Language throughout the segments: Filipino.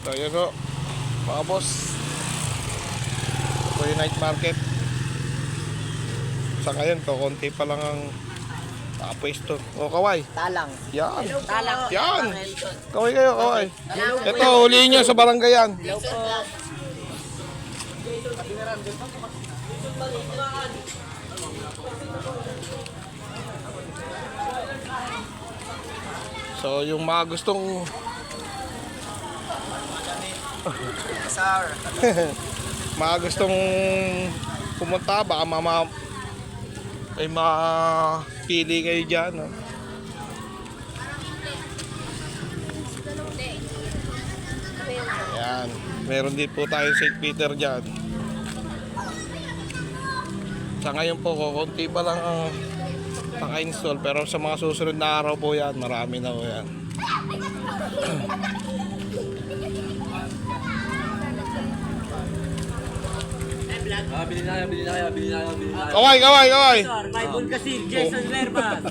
So yun o, mga boss. Ito yung night market. Sa ngayon to, konti pa lang ang pwesto. O kaway. Talang. Yan. Talang. Yan. Kaway kayo, kaway. Ito, huliin nyo sa baranggayan. Hello po. So yung mga gustong Sir. mga gustong pumunta, baka may mapili kayo dyan, no? Ayan, meron din po tayo St. Peter dyan. Sa ngayon po, konti pa lang ang naka-install, pero sa mga susunod na araw po yan, marami na po yan. Bili na kayo. Kaway, kaway, kaway! Bible kasi, Jason Verbas.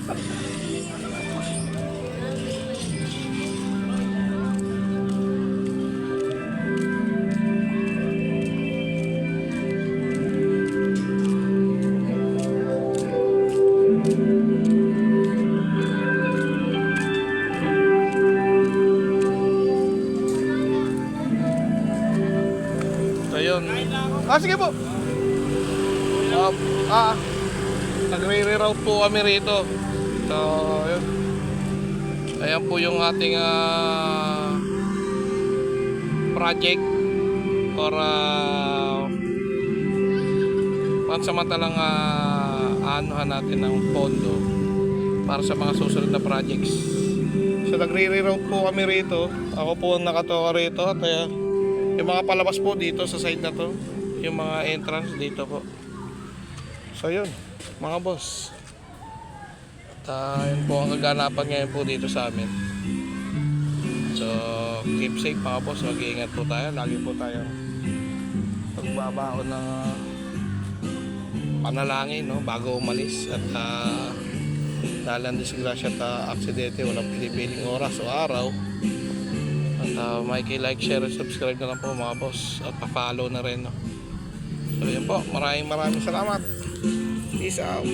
So yun. Sige po. Nagre-reroute po kami rito. So yun. Ayan po yung ating project for pansamantalang anuhan natin ng pondo para sa mga susunod na projects. So nagre-reroute po kami rito. Ako po ang nakatoka rito. Kaya yung mga palabas po dito sa side na to, yung mga entrance dito po. So yun, mga boss. At yun po ang kaganapan ngayon po dito sa amin. So keep safe mga boss, mag-iingat po tayo. Lagi po tayo magbabaon ng panalangin, no, bago umalis. At dahil ang disgrasya at aksidente, walang pinipiling oras o araw. At like, share, and subscribe na lang po mga boss. At pa-follow na rin, no? So yun po, maraming salamat. Peace out.